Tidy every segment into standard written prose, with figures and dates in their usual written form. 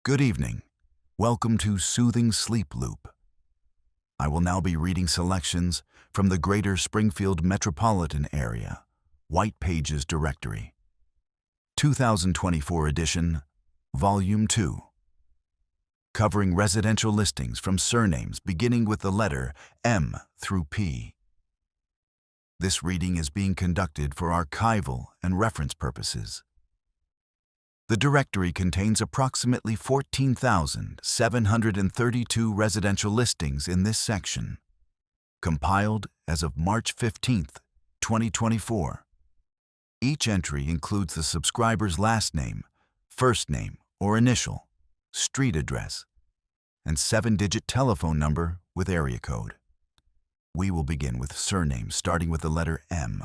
Good evening. Welcome to Soothing Sleep Loop. I will now be reading selections from the Greater Springfield Metropolitan Area White Pages Directory, 2024 edition, Volume 2, covering residential listings from surnames beginning with the letter M through P. This reading is being conducted for archival and reference purposes. The directory contains approximately 14,732 residential listings in this section, compiled as of March 15, 2024. Each entry includes the subscriber's last name, first name or initial, street address, and 7-digit telephone number with area code. We will begin with surnames starting with the letter M,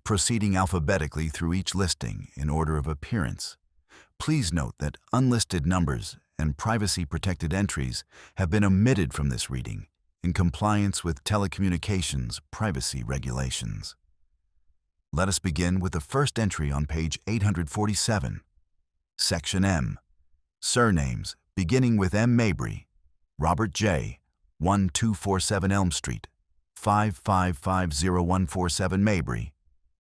proceeding alphabetically through each listing in order of appearance. Please note that unlisted numbers and privacy-protected entries have been omitted from this reading in compliance with telecommunications privacy regulations. Let us begin with the first entry on page 847, Section M, surnames beginning with M. Mabry, Robert J., 1247 Elm Street, 5550147 Mabry,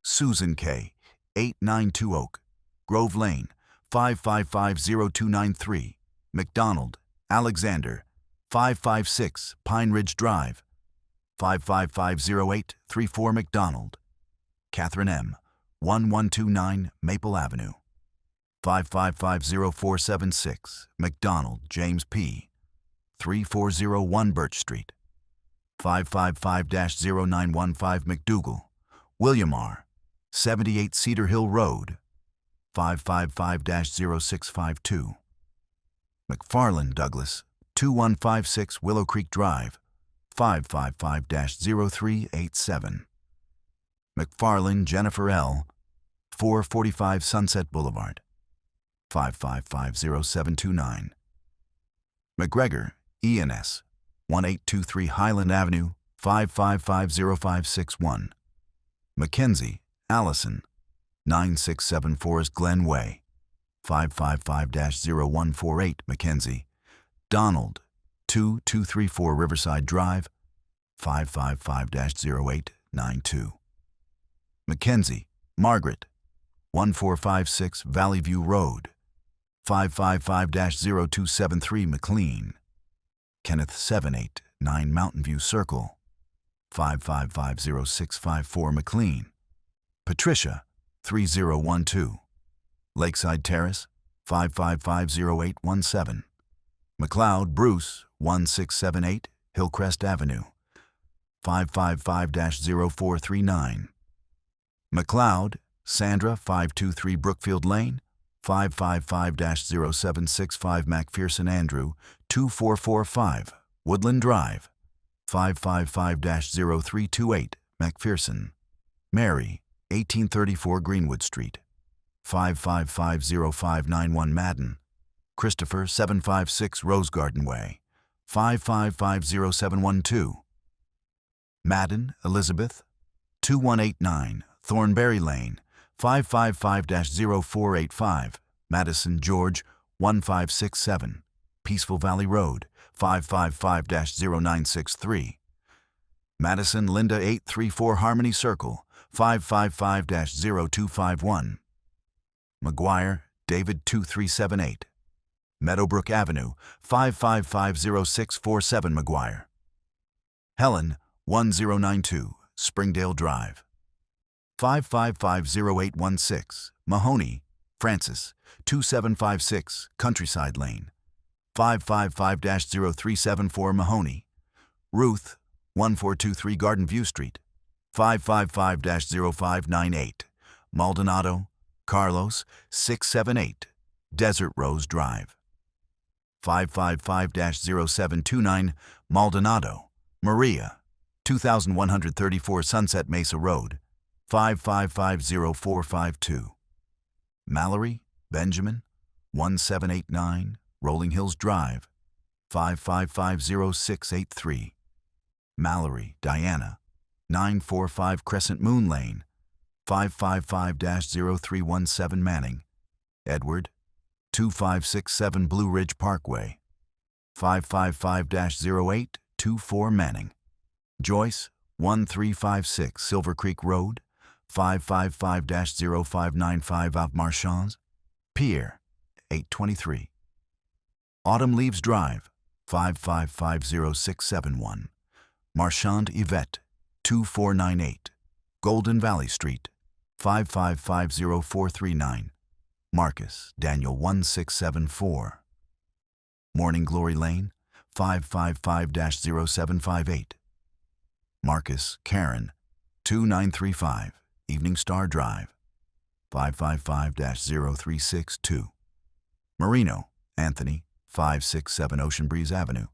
Susan K., 892 Oak, Grove Lane, 5550293, McDonald, Alexander, 556 Pine Ridge Drive, 5550834 McDonald, Catherine M., 1129 Maple Avenue, 5550476 McDonald, James P., 3401 Birch Street, 555-0915 McDougal, William R., 78 Cedar Hill Road, 555-0652. McFarland Douglas, 2156 Willow Creek Drive, 555-0387. McFarland Jennifer L., 445 Sunset Boulevard, 555-0729. McGregor Ian S., 1823 Highland Avenue, 555-0561. Mackenzie Allison, 967 Forest Glen Way, 555-0148 Mackenzie. Donald, 2234 Riverside Drive, 555-0892. Mackenzie Margaret, 1456 Valley View Road, 555-0273 McLean. Kenneth 789 Mountain View Circle, 555-0654 McLean. Patricia 3012, Lakeside Terrace, 555-0817. McLeod Bruce, 1678 Hillcrest Avenue, 555-0439. McLeod Sandra, 523 Brookfield Lane, 555-0765 McPherson Andrew, 2445 Woodland Drive, 555-0328 McPherson. Mary, 1834 Greenwood Street, 555-0591 Madden. Christopher, 756 Rose Garden Way, 555-0712. Madden Elizabeth, 2189 Thornberry Lane, 555-0485. Madison George, 1567 Peaceful Valley Road, 555-0963. Madison Linda, 834 Harmony Circle, 555-0251. McGuire David, 2378 Meadowbrook Avenue, 555-0647 McGuire. Helen, 1092 Springdale Drive, 555-0816 Mahoney Francis, 2756 Countryside Lane, 555-0374 Mahoney. Ruth, 1423 Garden View Street, 555-0598 Maldonado. Carlos, 678 Desert Rose Drive, 555-0729 Maldonado. Maria, 2134 Sunset Mesa Road, 555-0452. Mallory Benjamin, 1789 Rolling Hills Drive, 555-0683. Mallory Diana, 945 Crescent Moon Lane, 555-0317 Manning. Edward, 2567 Blue Ridge Parkway, 555-0824 Manning. Joyce, 1356 Silver Creek Road, 555-0595 Out Marchans. Pierre, 823. Autumn Leaves Drive, 5550671. Marchand Yvette, 2498. Golden Valley Street, 5550439. Marcus Daniel, 1674. Morning Glory Lane, 555-0758. Marcus Karen, 2935. Evening Star Drive, 555-0362. Marino Anthony, 567 Ocean Breeze Avenue,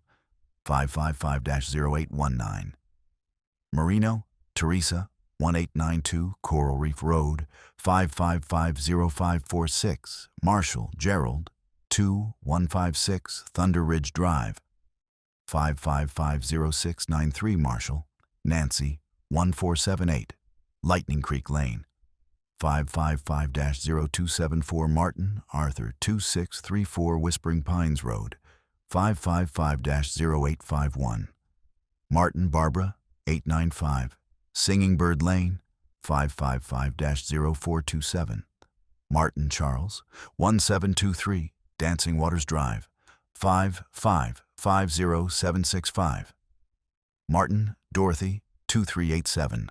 555-0819. Marino Teresa, 1892 Coral Reef Road, 555-0546. Marshall Gerald, 2156 Thunder Ridge Drive, 555-0693. Marshall Nancy, 1478 Lightning Creek Lane, 555-0274. Martin Arthur, 2634 Whispering Pines Road, 555-0851. Martin Barbara, 895 Singing Bird Lane, 555-0427. Martin Charles, 1723 Dancing Waters Drive, 555-0765. Martin Dorothy, 2387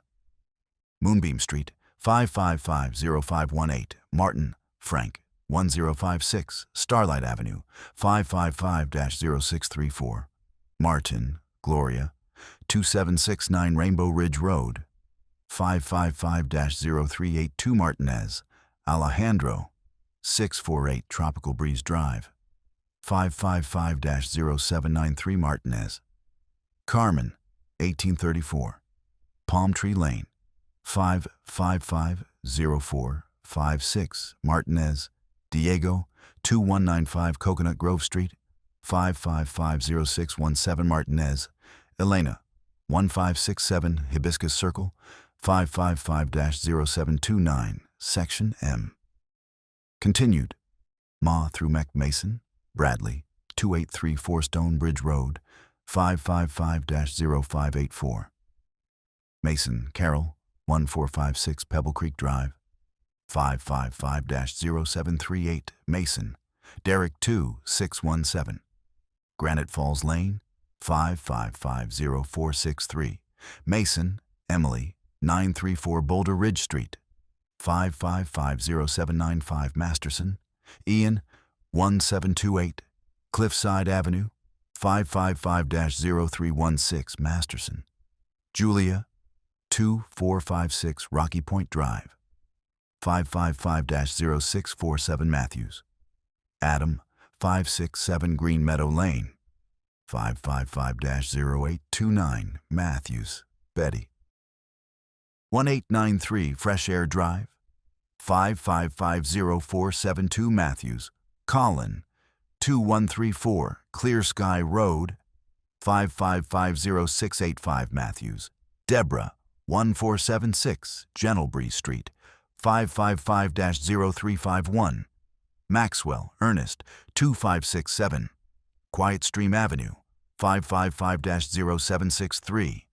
Moonbeam Street, 555-0518. Martin Frank, 1056 Starlight Avenue, 555-0634. Martin Gloria, 2769 Rainbow Ridge Road, 555-0382. Martinez Alejandro, 648 Tropical Breeze Drive, 555-0793. Martinez Carmen, 1834 Palm Tree Lane, 555-0456. Martinez Diego, 2195 Coconut Grove Street, 555-0617. Martinez Elena, 1567 Hibiscus Circle, 555-0729. Section M. Continued. Ma through Mason, Bradley, 2834 Stonebridge Road, 555-0584. Mason Carroll, 1456 Pebble Creek Drive, 555-0738. Mason Derek, 2617 Granite Falls Lane, 555-0463. Mason Emily, 934 Boulder Ridge Street, 555-0795. Masterson Ian, 1728 Cliffside Avenue, 555-0316. Masterson Julia, 2456 Rocky Point Drive, 555-0647. Matthews Adam, 567 Green Meadow Lane, 555-0829. Matthews Betty, 1893 Fresh Air Drive, 555-0472. Matthews Colin, 2134 Clear Sky Road, 555-0685. Matthews Deborah, 1476 Gentle Breeze Street, 555-0351. Maxwell Ernest, 2567 Quiet Stream Avenue, 555-0763.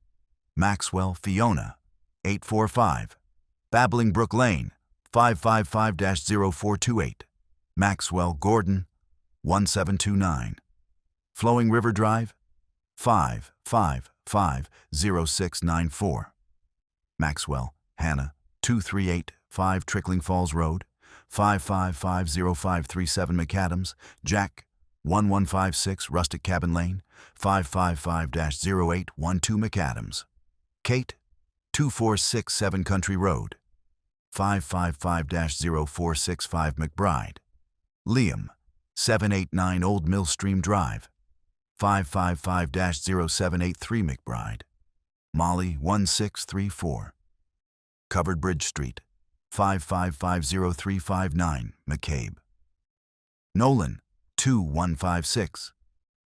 Maxwell Fiona, 845 Babbling Brook Lane, 555-0428. Maxwell Gordon, 1729 Flowing River Drive, 555-0694. Maxwell Hannah, 2385 Trickling Falls Road, 555-0537. McAdams Jack, 1156 Rustic Cabin Lane, 555-0812. McAdams Kate, 2467 Country Road, 555-0465. McBride Liam, 789 Old Mill Stream Drive, 555-0783. McBride Molly, 1634 Covered Bridge Street, 555-0359. McCabe Nolan, 2156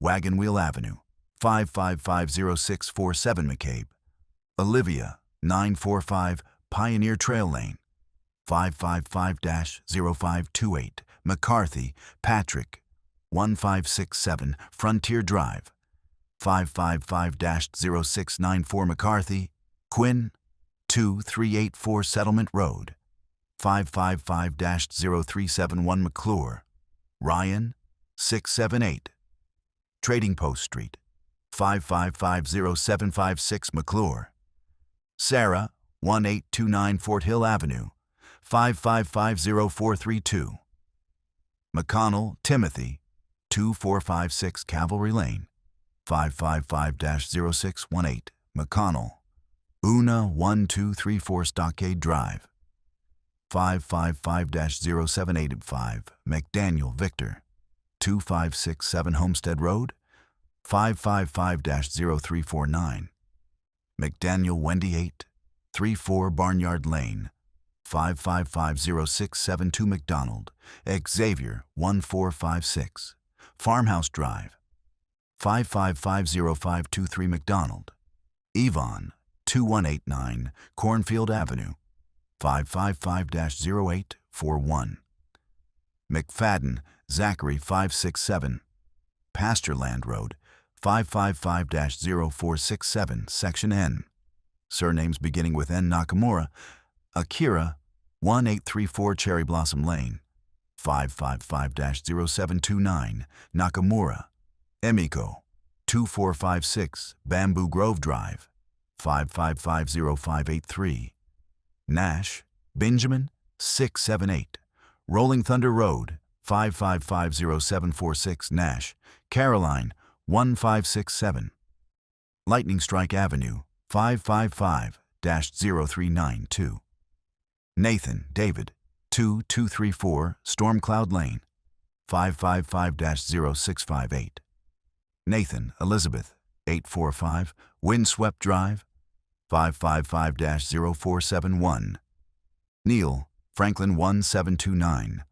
Wagon Wheel Avenue, 555-0647. McCabe Olivia, 945 Pioneer Trail Lane, 555-0528. McCarthy, Patrick, 1567 Frontier Drive, 555-0694 McCarthy, Quinn, 2384 Settlement Road, 555-0371 McClure, Ryan, 678 Trading Post Street, 5550756 McClure, Sarah, 1829 Fort Hill Avenue, 5550432, McConnell, Timothy, 2456 Cavalry Lane, 555-0618 McConnell, Una, 1234 Stockade Drive, 555-0785 McDaniel Victor, 2567 Homestead Road, 555-0349 McDaniel Wendy 8, 34 Barnyard Lane, 555-0672 McDonald, Xavier 1456 Farmhouse Drive, 555-0523 McDonald, Yvonne 2189 Cornfield Avenue, 555-0841 McFadden Zachary 567 Pasturland Road, 555-0467 Section N. Surnames beginning with N. Nakamura, Akira, 1834 Cherry Blossom Lane, 555-0729 Nakamura, Emiko, 2456 Bamboo Grove Drive, 555-0583 Nash, Benjamin, 678 Rolling Thunder Road, 555-0746 Nash, Caroline, 1567 Lightning Strike Avenue, 555-0392 Nathan, David, 2234 Stormcloud Lane, 555-0658 Nathan, Elizabeth, 845 Windswept Drive, 555-0471 Neil, Franklin 1729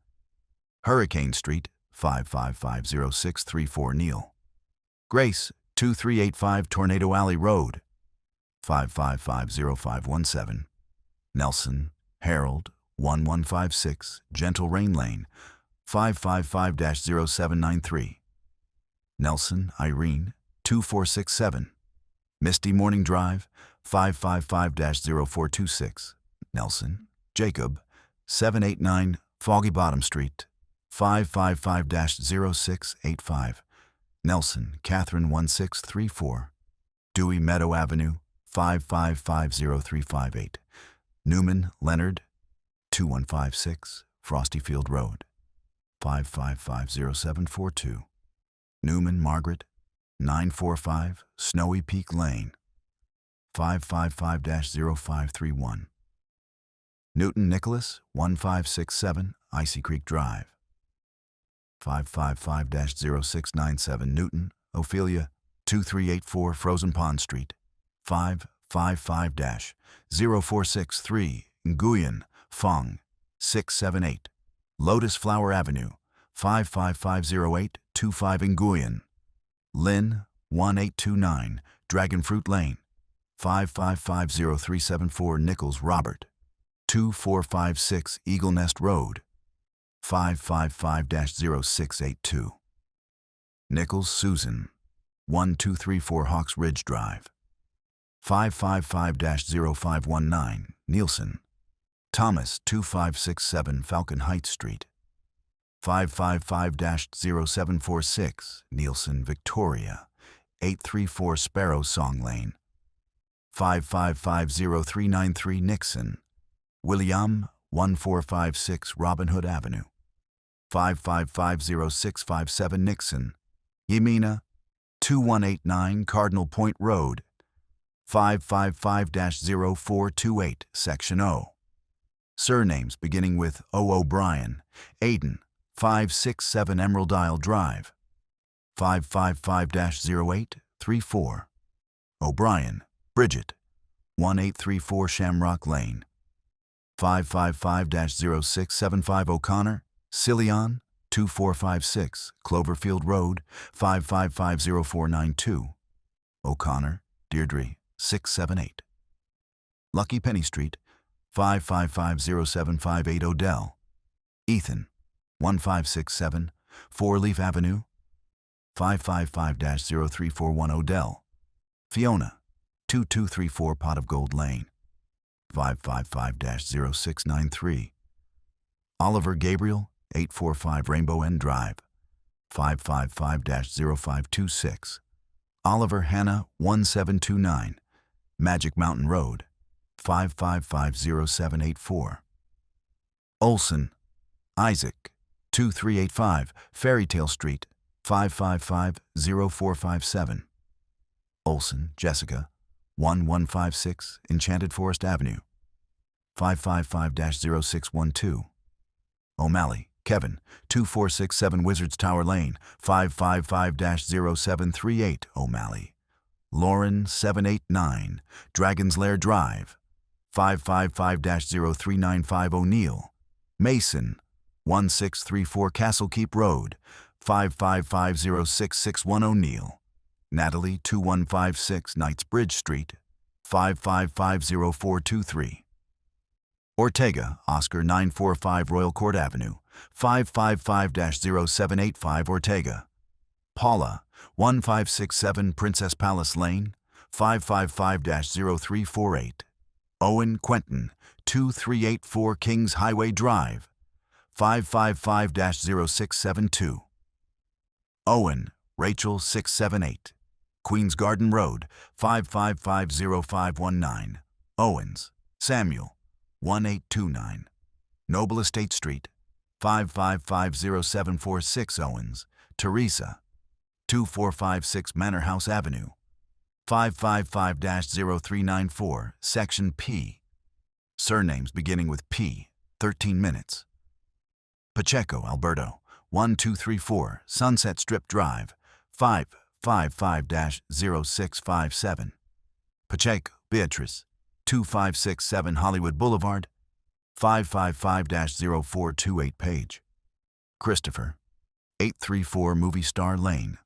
Hurricane Street, 555-0634 Neil, Grace, 2385 Tornado Alley Road, 555-0517 Nelson, Harold, 1156 Gentle Rain Lane, 555-0793 Nelson, Irene, 2467 Misty Morning Drive, 555-0426 Nelson, Jacob, 789 Foggy Bottom Street, 555-0685 Nelson, Catherine 1634 Dewey Meadow Avenue, 555-0358 Newman, Leonard, 2156 Frostyfield Road, 555-0742 Newman, Margaret, 945 Snowy Peak Lane, 555-0531 Newton, Nicholas, 1567 Icy Creek Drive, 555-0697 Newton, Ophelia, 2384 Frozen Pond Street, 555-0463 Nguyen, Fong, 678 Lotus Flower Avenue, 555-0825 Nguyen, Lynn, 1829 Dragon Fruit Lane, 555-0374 Nichols Robert, 2456 Eagle Nest Road, 555-0682 Nichols Susan, 1234 Hawks Ridge Drive, 555-0519 Nielsen, Thomas, 2567 Falcon Heights Street, 555-0746 Nielsen, Victoria, 834 Sparrow Song Lane, 555-0393 Nixon, William, 1456 Robin Hood Avenue, 555-0657 Nixon, Yemina, 2189 Cardinal Point Road, 555-0428 Section O. Surnames beginning with O. O'Brien, Aiden, 567 Emerald Isle Drive, 555-0834 O'Brien, Bridget, 1834 Shamrock Lane, 555-0675 O'Connor, Cillian, 2456 Cloverfield Road, 555-0492 O'Connor, Deirdre, 678 Lucky Penny Street, 555-0758 Odell, Ethan, 1567 Four-Leaf Avenue, 555-0341 Odell, Fiona, 2234 Pot of Gold Lane, 555-0693, Oliver Gabriel, 845 Rainbow End Drive, 555-0526, Oliver Hannah, 1729, Magic Mountain Road, 555-0784, Olson, Isaac, 2385 Fairytale Street, 555-0457, Olson, Jessica, 1156 Enchanted Forest Avenue, 555-0612, O'Malley, Kevin, 2467 Wizards Tower Lane, 555-0738 O'Malley, Lauren, 789 Dragon's Lair Drive, 555-0395 O'Neill, Mason, 1634 Castle Keep Road, 555-0661 O'Neill, Natalie, 2156 Knightsbridge Street, 555-0423, Ortega, Oscar, 945 Royal Court Avenue, 555-0785 Ortega, Paula, 1567 Princess Palace Lane, 555-0348, Owen Quentin, 2384 Kings Highway Drive, 555-0672, Owen, Rachel, 678, Queens Garden Road, 555-0519, Owens, Samuel, 1829, Noble Estate Street, 555-0746 Owens, Teresa, 2456 Manor House Avenue, 555-0394, Section P, surnames beginning with P, 13 minutes, Pacheco, Alberto, 1234 Sunset Strip Drive, 555-0657, Pacheco, Beatrice, 2567 Hollywood Boulevard, 555-0428 Page, Christopher, 834 Movie Star Lane,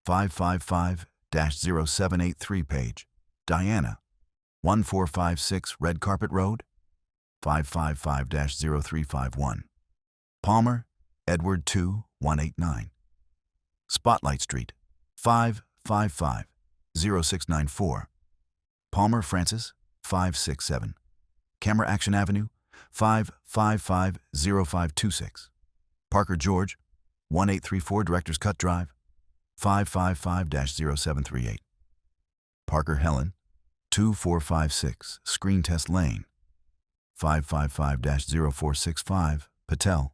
555-0783 Page, Diana, 1456 Red Carpet Road, 555-0351, Palmer, Edward 2, 189, Spotlight Street, 555-0694, Palmer Francis, 567, Camera Action Avenue, 555-0526, Parker George, 1834 Director's Cut Drive, 555-0738, Parker Helen, 2456 Screen Test Lane, 555-0465 Patel,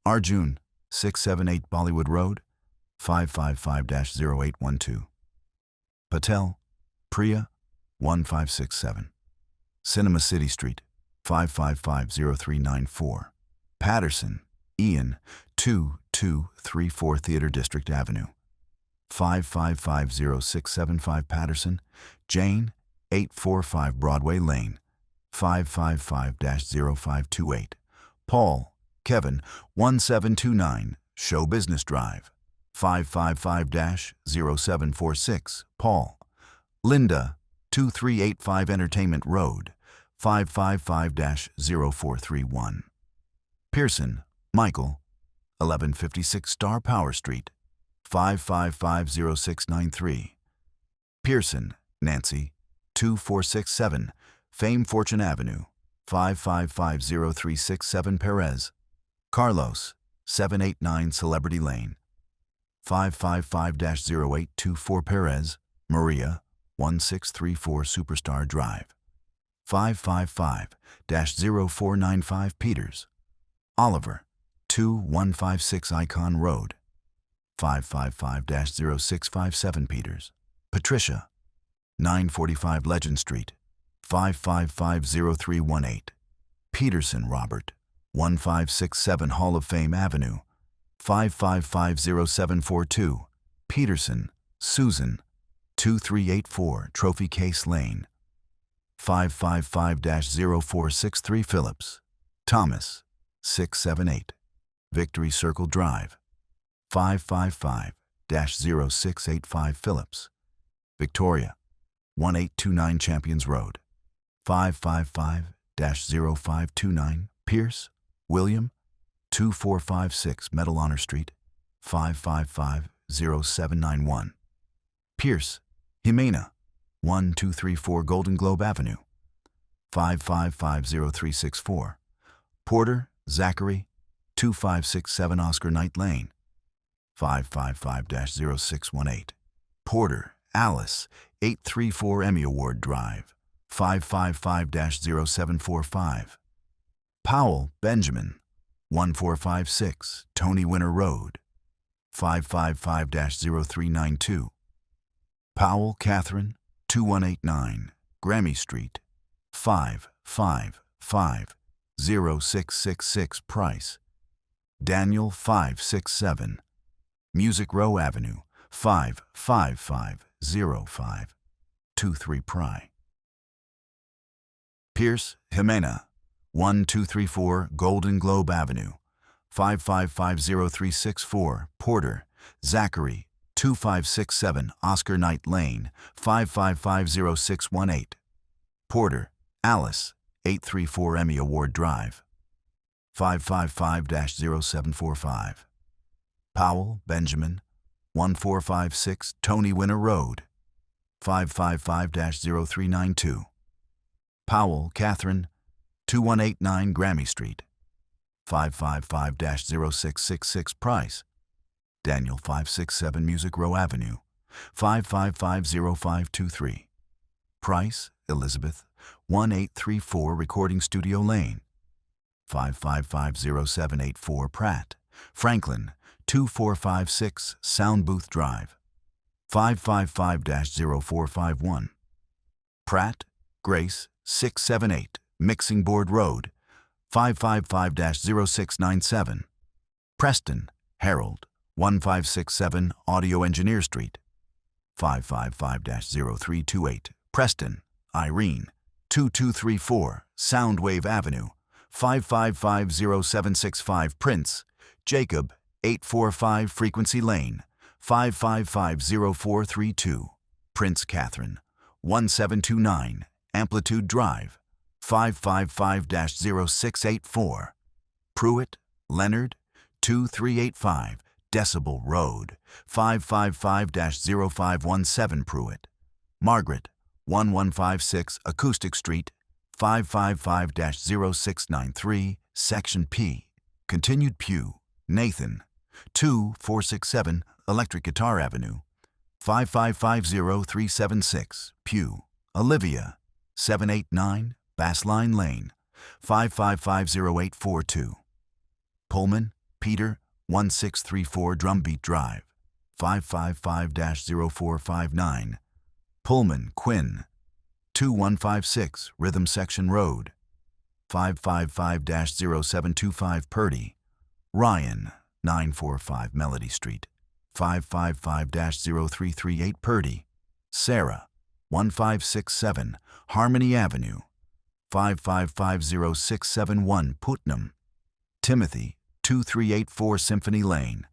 Arjun, 678 Bollywood Road, 555-0812, Patel, Priya, 1567, Cinema City Street, 555-0394, Patterson, Ian, 2234 Theater District Avenue, 555-0675 Patterson, Jane, 845 Broadway Lane, 555-0528, Paul, Kevin, 1729 Show Business Drive, 555-0746, Paul, Linda, 2385 Entertainment Road, 555-0431, Pearson, Michael, 1156 Star Power Street, 555-0693, Pearson, Nancy, 2467 Fame Fortune Avenue, 555-0367 Perez, Carlos, 789 Celebrity Lane, 555-0824 Perez, Maria, 1634 Superstar Drive, 555-0495 Peters, Oliver, 2156 Icon Road, 555-0657 Peters, Patricia, 945 Legend Street, 555-0318, Peterson Robert, 1567 Hall of Fame Avenue, 555-0742, Peterson, Susan, 2384 Trophy Case Lane, 555-0463 Phillips, Thomas, 678, Victory Circle Drive, 555-0685 Phillips, Victoria, 1829 Champions Road, 555-0529 Pierce, William, 2456 Medal Honor Street, 5550791. Pierce, Jimena, 1234 Golden Globe Avenue, 5550364. Porter, Zachary, 2567 Oscar Knight Lane, 555-0618. Porter, Alice, 834 Emmy Award Drive, 555-0745. Powell, Benjamin, 1456 Tony Winter Road, 555-0392. Powell, Catherine, 2189 Grammy Street, 555-0666 Price. Daniel, 567 Music Row Avenue, 5550523 Pry. Pierce, Jimena, 1234 Golden Globe Avenue, 5550364. Porter, Zachary, 2567 Oscar Knight Lane, 5550618. Porter, Alice, 834 Emmy Award Drive, 555-0745. Powell, Benjamin, 1456 Tony Winter Road, 555-0392. Powell, Catherine, 2189 Grammy Street, 555-0666 Price. Daniel, 567 Music Row Avenue, 5550523. Price, Elizabeth, 1834 Recording Studio Lane, 5550784. Pratt, Franklin, 2456 Sound Booth Drive, 555-0451. Pratt, Grace, 678 Mixing Board Road, 555-0697. Preston, Harold, 1567 Audio Engineer Street, 555-0328. Preston, Irene, 2234 Soundwave Avenue, 555-0765. Prince, Jacob, 845 Frequency Lane, 555-0432. Prince Catherine, 1729 Amplitude Drive, 555-0684. Pruitt, Leonard, 2385 Decibel Road, 555-0517. Pruitt. Margaret, 1156 Acoustic Street, 555-0693 Section P. Continued Pew, Nathan, 2467 Electric Guitar Avenue, 5550376. Pew, Olivia, 789 Bassline Lane, 5550842. Pullman, Peter, 1634 Drumbeat Drive, 555-0459. Pullman, Quinn, 2156 Rhythm Section Road, 555-0725. Purdy, Ryan, 945 Melody Street, 555-0338. Purdy, Sarah, 1567 Harmony Avenue, 5550671. Putnam, Timothy, 2384 Symphony Lane,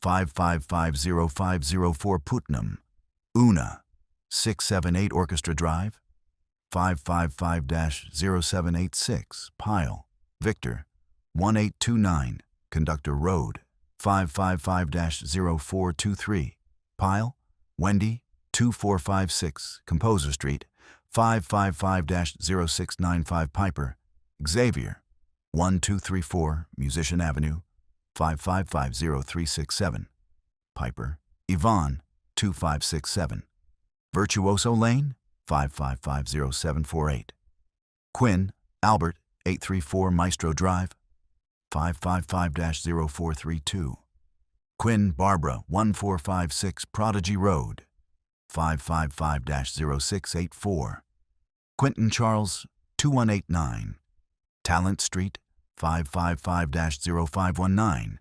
5550504. Putnam. Una, 678 Orchestra Drive, 555-0786. Pyle, Victor, 1829 Conductor Road, 555-0423. Pyle, Wendy, 2456 Composer Street, 555-0695. Piper, Xavier, 1234 Musician Avenue, 555-0367. Piper, Yvonne, 2567. Virtuoso Lane, 555-0748. Quinn, Albert, 834 Maestro Drive, 555-0432. Quinn, Barbara, 1456 Prodigy Road, 555-0684. Quentin Charles, 2189 Talent Street, 555-0519.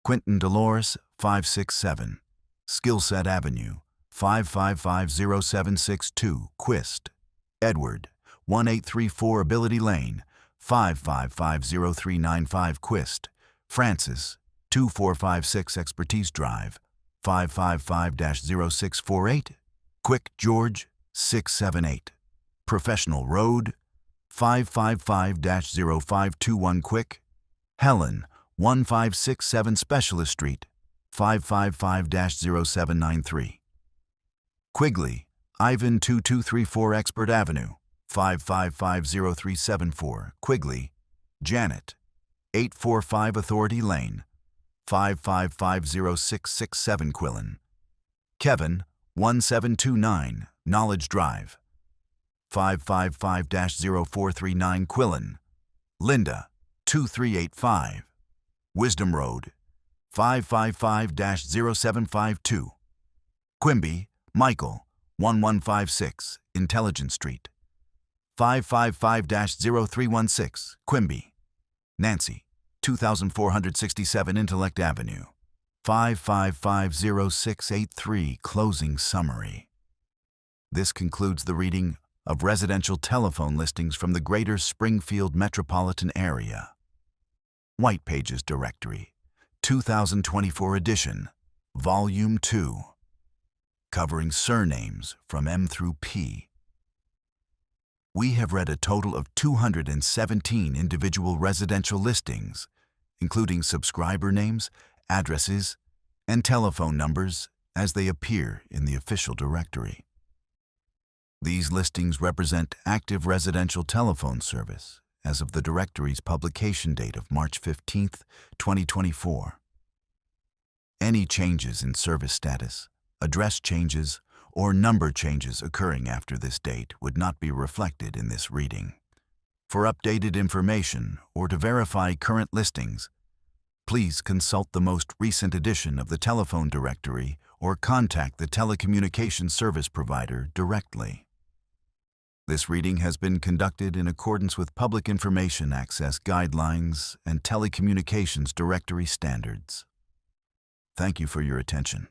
Quentin Dolores, 567 Skillset Avenue, 555-0762. Quist, Edward, 1834 Ability Lane, 555-0395. Quist, Francis, 2456 Expertise Drive, 555-0648. Quick George, 678 Professional Road, 555-0521. Helen, 1567 Specialist Street, 555-0793. Quigley, Ivan 2234 Expert Avenue, 5550374. Quigley, Janet, 845 Authority Lane, 5550667. Quillen, Kevin, 1729 Knowledge Drive, 555-0439. Quillen, Linda, 2385 Wisdom Road, 555-0752. Quimby, Michael, 1156 Intelligence Street, 555-0316. Quimby, Nancy, 2467 Intellect Avenue, 5550683. Closing summary. This concludes the reading of residential telephone listings from the Greater Springfield metropolitan area. White Pages Directory, 2024 edition, Volume 2, covering surnames from M through P. We have read a total of 217 individual residential listings, including subscriber names, addresses, and telephone numbers as they appear in the official directory. These listings represent active residential telephone service as of the directory's publication date of March 15, 2024. Any changes in service status, address changes, or number changes occurring after this date would not be reflected in this reading. For updated information or to verify current listings, please consult the most recent edition of the telephone directory or contact the telecommunications service provider directly. This reading has been conducted in accordance with Public Information Access Guidelines and Telecommunications Directory Standards. Thank you for your attention.